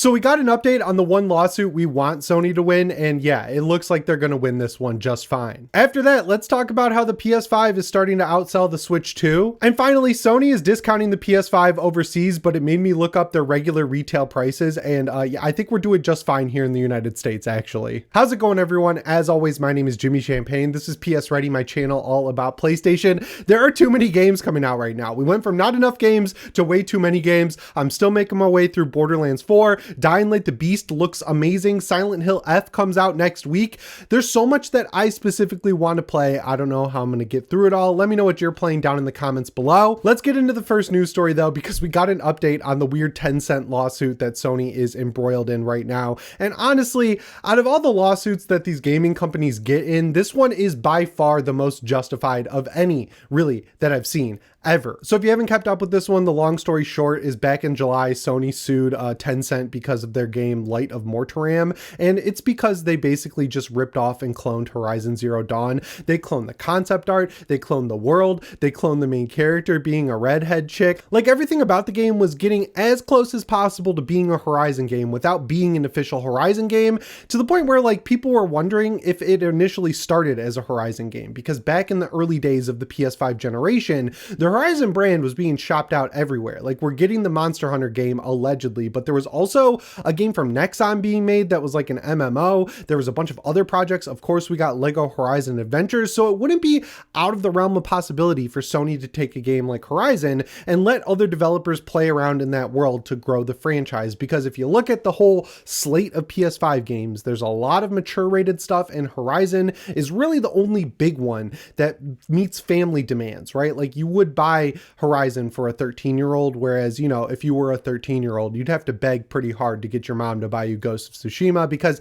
So we got an update on the one lawsuit we want Sony to win, and yeah, it looks like they're gonna win this one just fine. After that, let's talk about how the PS5 is starting to outsell the Switch 2. And finally, Sony is discounting the PS5 overseas, but it made me look up their regular retail prices, and yeah, I think we're doing just fine here in the United States, actually. How's it going, everyone? As always, my name is Jimmy Champagne. This is PSReady, my channel all about PlayStation. There are too many games coming out right now. We went from not enough games to way too many games. I'm still making my way through Borderlands 4. Dying Light the Beast looks amazing. Silent Hill F comes out next week. There's so much that I specifically want to play. I don't know how I'm going to get through it all. Let me know what you're playing down in the comments below. Let's get into the first news story though, because we got an update on the weird Tencent lawsuit that Sony is embroiled in right now. And honestly, out of all the lawsuits that these gaming companies get in, this one is by far the most justified of any, really, that I've seen ever. So if you haven't kept up with this one, the long story short is back in July, Sony sued Tencent because of their game Light of Mortaram, and it's because they basically just ripped off and cloned Horizon Zero Dawn. They cloned the concept art, they cloned the world, they cloned the main character being a redhead chick. Like, everything about the game was getting as close as possible to being a Horizon game without being an official Horizon game, to the point where like people were wondering if it initially started as a Horizon game, because back in the early days of the PS5 generation, the Horizon brand was being shopped out everywhere. Like, we're getting the Monster Hunter game allegedly, but there was also a game from Nexon being made that was like an MMO. There was a bunch of other projects. Of course, we got Lego Horizon Adventures, so it wouldn't be out of the realm of possibility for Sony to take a game like Horizon and let other developers play around in that world to grow the franchise. Because if you look at the whole slate of PS5 games, there's a lot of mature rated stuff, and Horizon is really the only big one that meets family demands, right? Like, you would buy Horizon for a 13-year-old, whereas, you know, if you were a 13-year-old, you'd have to beg pretty hard to get your mom to buy you Ghost of Tsushima, because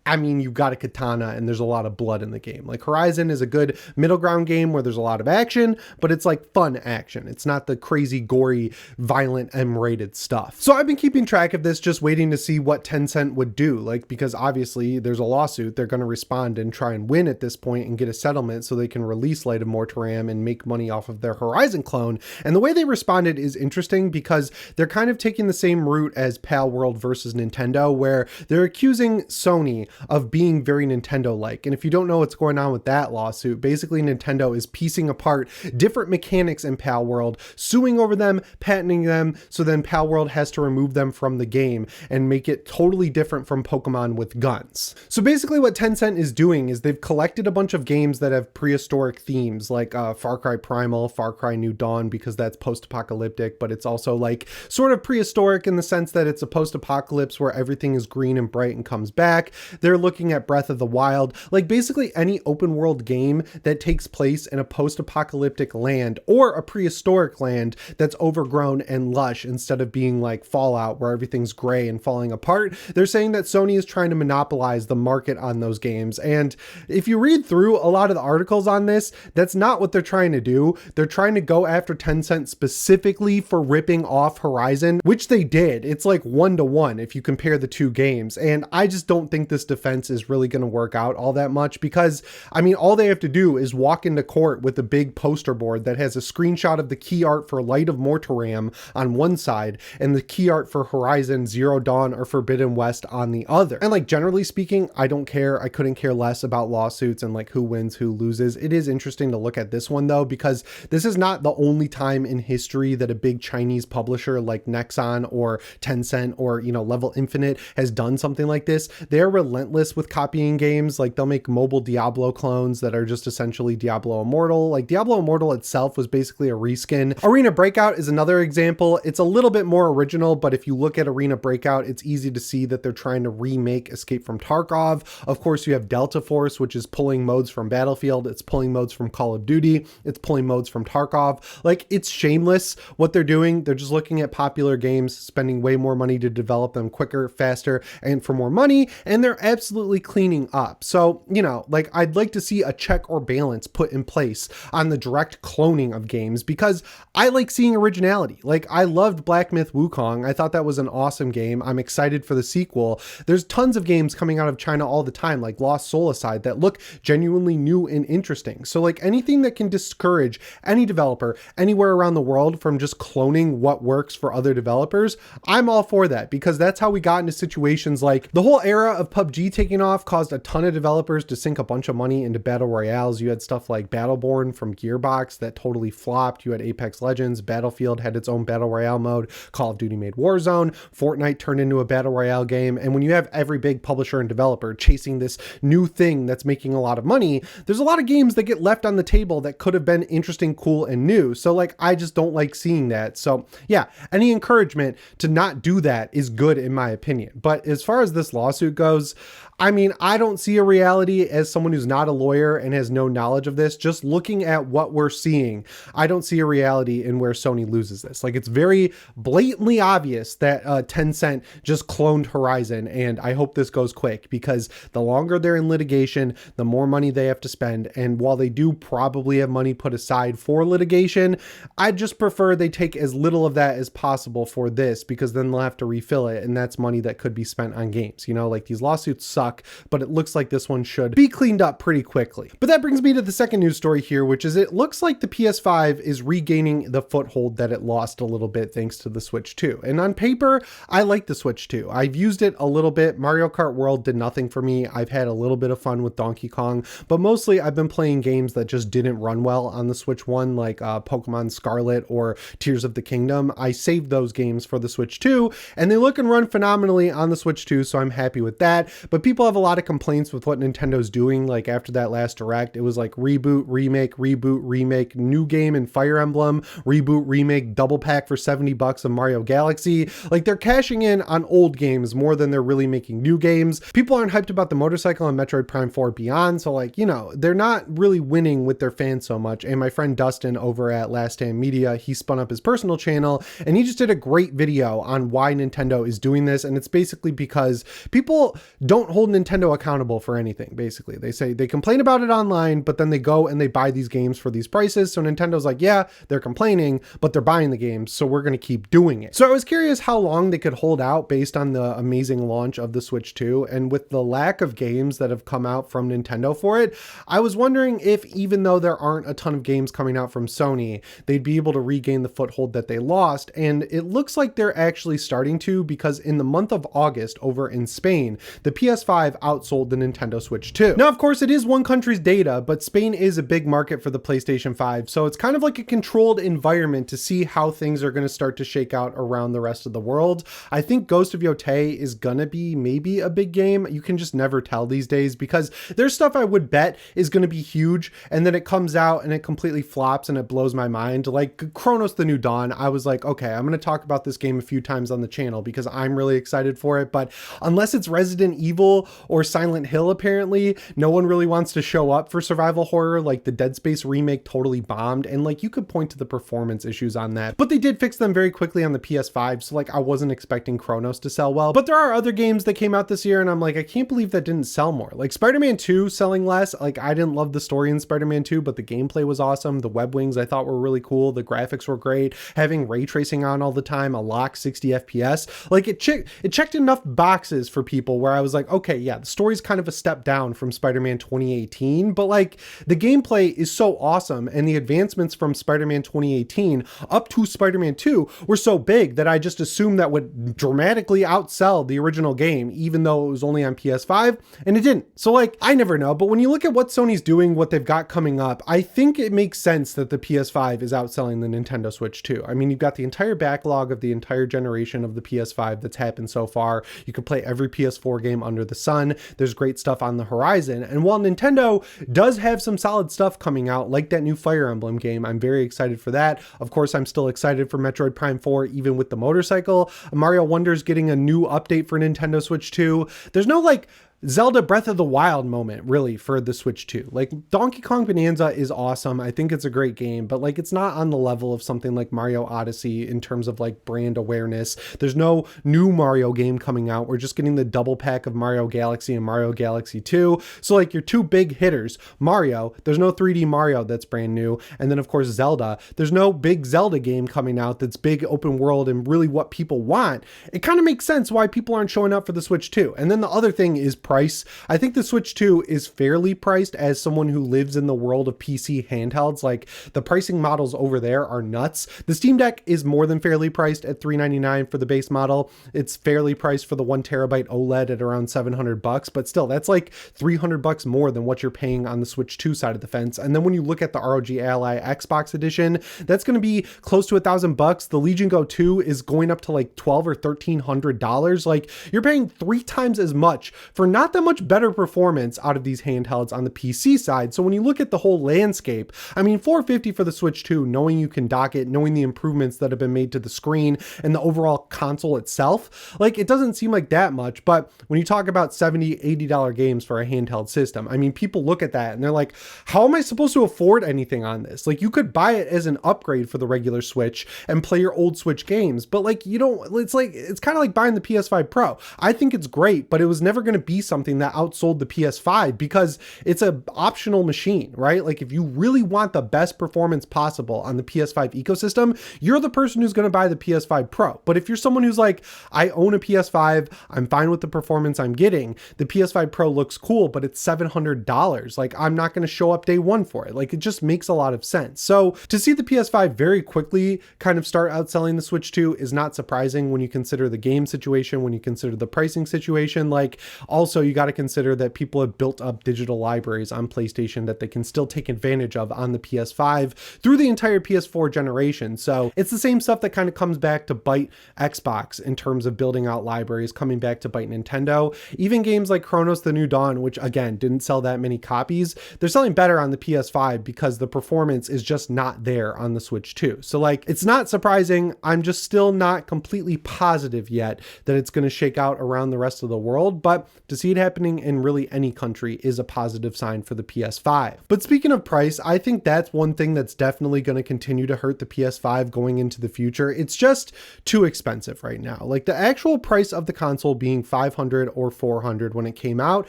I mean, you've got a katana and there's a lot of blood in the game. Like, Horizon is a good middle ground game where there's a lot of action, but it's like fun action. It's not the crazy, gory, violent, M-rated stuff. So I've been keeping track of this, just waiting to see what Tencent would do. Like, because obviously there's a lawsuit, they're going to respond and try and win at this point and get a settlement so they can release Light of Mortaram and make money off of their Horizon clone. And the way they responded is interesting, because they're kind of taking the same route as Pal World versus Nintendo, where they're accusing Sony of being very Nintendo-like. And if you don't know what's going on with that lawsuit, basically Nintendo is piecing apart different mechanics in Pal World, suing over them, patenting them, so then Pal World has to remove them from the game and make it totally different from Pokemon with guns. So basically what Tencent is doing is they've collected a bunch of games that have prehistoric themes, like Far Cry Primal, Far Cry New Dawn, because that's post-apocalyptic, but it's also like sort of prehistoric in the sense that it's a post-apocalypse where everything is green and bright and comes back. They're looking at Breath of the Wild, like basically any open world game that takes place in a post-apocalyptic land or a prehistoric land that's overgrown and lush instead of being like Fallout where everything's gray and falling apart. They're saying that Sony is trying to monopolize the market on those games. And if you read through a lot of the articles on this, that's not what they're trying to do. They're trying to go after Tencent specifically for ripping off Horizon, which they did. It's like 1-to-1 if you compare the two games. And I just don't think this defense is really going to work out all that much, because I mean, all they have to do is walk into court with a big poster board that has a screenshot of the key art for Light of Mortaram on one side and the key art for Horizon Zero Dawn or Forbidden West on the other. And like, generally speaking, I don't care. I couldn't care less about lawsuits and like who wins, who loses. It is interesting to look at this one though, because this is not the only time in history that a big Chinese publisher like Nexon or Tencent or, you know, Level Infinite has done something like this. They're relentless with copying games. Like, they'll make mobile Diablo clones that are just essentially Diablo Immortal. Like, Diablo Immortal itself was basically a reskin. Arena Breakout is another example. It's a little bit more original, but if you look at Arena Breakout, it's easy to see that they're trying to remake Escape from Tarkov. Of course, you have Delta Force, which is pulling modes from Battlefield. It's pulling modes from Call of Duty. It's pulling modes from Tarkov. Like, it's shameless what they're doing. They're just looking at popular games, spending way more money to develop them quicker, faster, and for more money. And they're absolutely cleaning up. So, you know, like I'd like to see a check or balance put in place on the direct cloning of games, because I like seeing originality. Like I loved Black Myth Wukong. I thought that was an awesome game. I'm excited for the sequel. There's tons of games coming out of China all the time, like Lost Soulicide, that look genuinely new and interesting. So like anything that can discourage any developer anywhere around the world from just cloning what works for other developers, I'm all for that, because that's how we got into situations like the whole era of PUBG taking off caused a ton of developers to sink a bunch of money into battle royales. You had stuff like Battleborn from Gearbox that totally flopped. You had Apex Legends, Battlefield had its own battle royale mode, Call of Duty made Warzone, Fortnite turned into a battle royale game. And when you have every big publisher and developer chasing this new thing that's making a lot of money, there's a lot of games that get left on the table that could have been interesting, cool, and new. So like, I just don't like seeing that. So yeah, any encouragement to not do that is good in my opinion. But as far as this lawsuit goes, I mean, I don't see a reality as someone who's not a lawyer and has no knowledge of this. Just looking at what we're seeing, I don't see a reality in where Sony loses this. Like, it's very blatantly obvious that Tencent just cloned Horizon, and I hope this goes quick, because the longer they're in litigation, the more money they have to spend. And while they do probably have money put aside for litigation, I just prefer they take as little of that as possible for this, because then they'll have to refill it, and that's money that could be spent on games. You know, like, these lawsuits suck, but it looks like this one should be cleaned up pretty quickly. But that brings me to the second news story here, which is it looks like the PS5 is regaining the foothold that it lost a little bit thanks to the Switch 2. And on paper, I like the Switch 2. I've used it a little bit. Mario Kart World did nothing for me. I've had a little bit of fun with Donkey Kong, but mostly I've been playing games that just didn't run well on the Switch 1, like Pokemon Scarlet or Tears of the Kingdom. I saved those games for the Switch 2, and they look and run phenomenally on the Switch 2, so I'm happy with that. But people have a lot of complaints with what Nintendo's doing. Like, after that last Direct, it was like reboot, remake, new game in Fire Emblem, reboot, remake, double pack for $70 of Mario Galaxy. Like, they're cashing in on old games more than they're really making new games. People aren't hyped about the motorcycle on Metroid Prime 4 Beyond, so like, you know, they're not really winning with their fans so much. And my friend Dustin over at Last Stand Media, he spun up his personal channel, and he just did a great video on why Nintendo is doing this. And it's basically because people don't hold Nintendo accountable for anything. Basically, they say they complain about it online, but then they go and they buy these games for these prices. So Nintendo's like, yeah, they're complaining, but they're buying the games, so we're going to keep doing it. So I was curious how long they could hold out based on the amazing launch of the Switch 2, and with the lack of games that have come out from Nintendo for it, I was wondering if, even though there aren't a ton of games coming out from Sony, they'd be able to regain the foothold that they lost. And it looks like they're actually starting to, because in the month of August over in Spain, the PS5 outsold the Nintendo Switch 2. Now, of course, it is one country's data, but Spain is a big market for the PlayStation 5, so it's kind of like a controlled environment to see how things are going to start to shake out around the rest of the world. I think Ghost of Yotei is gonna be maybe a big game. You can just never tell these days, because there's stuff I would bet is going to be huge, and then it comes out and it completely flops and it blows my mind. Like Chronos the New Dawn, I was like, okay, I'm going to talk about this game a few times on the channel because I'm really excited for it, but unless it's Resident Evil or Silent Hill, apparently no one really wants to show up for survival horror. Like, the Dead Space remake totally bombed, and like, you could point to the performance issues on that, but they did fix them very quickly on the PS5, so like, I wasn't expecting Chronos to sell well. But there are other games that came out this year, and I'm like, I can't believe that didn't sell more. Like Spider-Man 2 selling less. Like, I didn't love the story in Spider-Man 2, but the gameplay was awesome. The web wings I thought were really cool. The graphics were great. Having ray tracing on all the time, a lock 60 FPS, like it checked enough boxes for people where I was like, okay, yeah, the story's kind of a step down from Spider-Man 2018, but like, the gameplay is so awesome, and the advancements from Spider-Man 2018 up to Spider-Man 2 were so big that I just assumed that would dramatically outsell the original game, even though it was only on PS5, and it didn't. So like, I never know, but when you look at what Sony's doing, what they've got coming up, I think it makes sense that the PS5 is outselling the Nintendo Switch 2. I mean, you've got the entire backlog of the entire generation of the PS5 that's happened so far. You could play every PS4 game under the sun. There's great stuff on the horizon. And while Nintendo does have some solid stuff coming out, like that new Fire Emblem game, I'm very excited for that. Of course, I'm still excited for Metroid Prime 4, even with the motorcycle. Mario Wonder's getting a new update for Nintendo Switch 2. There's no like Zelda Breath of the Wild moment, really, for the Switch 2. Like, Donkey Kong Bonanza is awesome. I think it's a great game, but like, it's not on the level of something like Mario Odyssey in terms of like brand awareness. There's no new Mario game coming out. We're just getting the double pack of Mario Galaxy and Mario Galaxy 2. So like, your two big hitters, Mario, there's no 3D Mario that's brand new. And then of course, Zelda, there's no big Zelda game coming out that's big open world and really what people want. It kind of makes sense why people aren't showing up for the Switch 2. And then the other thing is price. I think the Switch 2 is fairly priced as someone who lives in the world of PC handhelds. Like, the pricing models over there are nuts. The Steam Deck is more than fairly priced at $399 for the base model. It's fairly priced for the 1TB OLED at around $700, but still, that's like $300 more than what you're paying on the Switch 2 side of the fence. And then when you look at the ROG Ally Xbox edition, that's going to be close to $1,000. The Legion Go 2 is going up to like $1,200 or $1,300. Like, you're paying 3 times as much for not that much better performance out of these handhelds on the PC side. So when you look at the whole landscape, I mean, $450 for the Switch 2, knowing you can dock it, knowing the improvements that have been made to the screen and the overall console itself, like, it doesn't seem like that much. But when you talk about $70, $80 games for a handheld system, I mean, people look at that and they're like, how am I supposed to afford anything on this? Like, you could buy it as an upgrade for the regular Switch and play your old Switch games, but like, you don't, it's kind of like buying the PS5 Pro. I think it's great, but it was never going to be something that outsold the PS5 because it's an optional machine, right? Like, if you really want the best performance possible on the PS5 ecosystem, you're the person who's going to buy the PS5 Pro. But if you're someone who's like, I own a PS5, I'm fine with the performance I'm getting, the PS5 Pro looks cool, but it's $700. Like, I'm not going to show up day one for it. Like, it just makes a lot of sense. So to see the PS5 very quickly kind of start outselling the Switch 2 is not surprising when you consider the game situation, when you consider the pricing situation. Like, also, you got to consider that people have built up digital libraries on PlayStation that they can still take advantage of on the PS5 through the entire PS4 generation. So it's the same stuff that kind of comes back to bite Xbox in terms of building out libraries, coming back to bite Nintendo. Even games like Chronos The New Dawn, which again didn't sell that many copies, they're selling better on the PS5 because the performance is just not there on the Switch 2. So like, it's not surprising. I'm just still not completely positive yet that it's going to shake out around the rest of the world, but to see it happening in really any country is a positive sign for the PS5. But speaking of price, I think that's one thing that's definitely going to continue to hurt the PS5 going into the future. It's just too expensive right now. Like, the actual price of the console being $500 or $400 when it came out,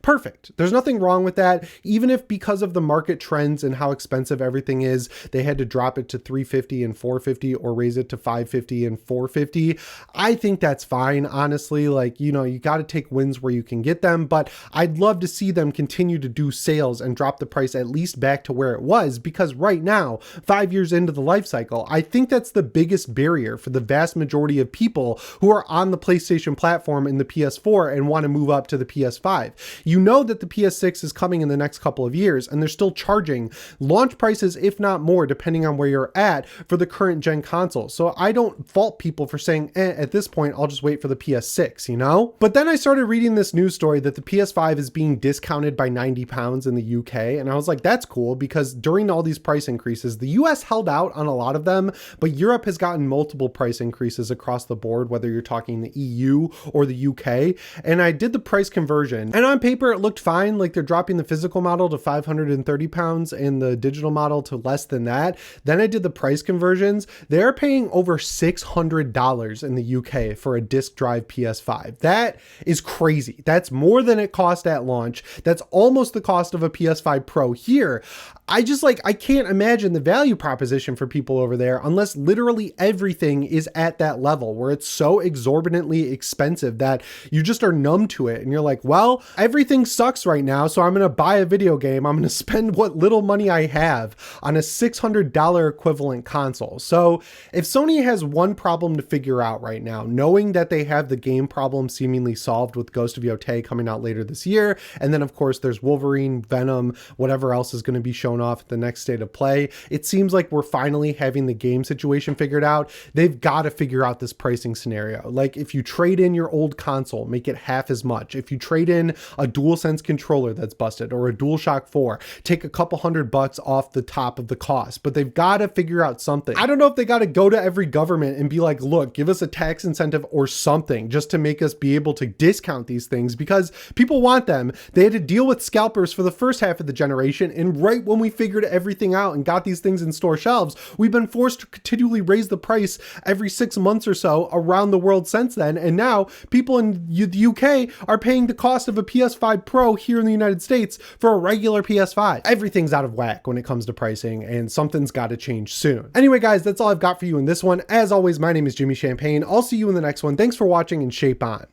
perfect. There's nothing wrong with that. Even if because of the market trends and how expensive everything is, they had to drop it to $350 and $450 or raise it to $550 and $450, I think that's fine. Honestly, like, you know, you got to take wins where you can get them, but I'd love to see them continue to do sales and drop the price at least back to where it was, because right now, 5 years into the life cycle, I think that's the biggest barrier for the vast majority of people who are on the PlayStation platform in the PS4 and want to move up to the PS5. You know that the PS6 is coming in the next couple of years, and they're still charging launch prices, if not more, depending on where you're at for the current gen console. So I don't fault people for saying, at this point, I'll just wait for the PS6, you know? But then I started reading this news story that the PS5 is being discounted by £90 in the UK. And I was like, that's cool, because during all these price increases, the US held out on a lot of them, but Europe has gotten multiple price increases across the board, whether you're talking the EU or the UK. And I did the price conversion, and on paper, it looked fine. Like, they're dropping the physical model to £530 and the digital model to less than that. Then I did the price conversions. They're paying over $600 in the UK for a disk drive PS5. That is crazy. That's more than it cost at launch. That's almost the cost of a PS5 Pro here. I can't imagine the value proposition for people over there unless literally everything is at that level where it's so exorbitantly expensive that you just are numb to it. And you're like, well, everything sucks right now, so I'm going to buy a video game. I'm going to spend what little money I have on a $600 equivalent console. So if Sony has one problem to figure out right now, knowing that they have the game problem seemingly solved with Ghost of Yotei coming out later this year, and then of course there's Wolverine, Venom, whatever else is going to be shown off at the next state of play, it seems like we're finally having the game situation figured out. They've got to figure out this pricing scenario. Like, if you trade in your old console, make it half as much. If you trade in a DualSense controller that's busted or a DualShock 4, take a couple $100 off the top of the cost. But they've got to figure out something. I don't know if they got to go to every government and be like, look, give us a tax incentive or something just to make us be able to discount these things, because because people want them. They had to deal with scalpers for the first half of the generation, and right when we figured everything out and got these things in store shelves, we've been forced to continually raise the price every 6 months or so around the world since then, and now people in the UK are paying the cost of a PS5 Pro here in the United States for a regular PS5. Everything's out of whack when it comes to pricing, and something's got to change soon. Anyway, guys, that's all I've got for you in this one. As always, my name is Jimmy Champagne. I'll see you in the next one. Thanks for watching, and shape on.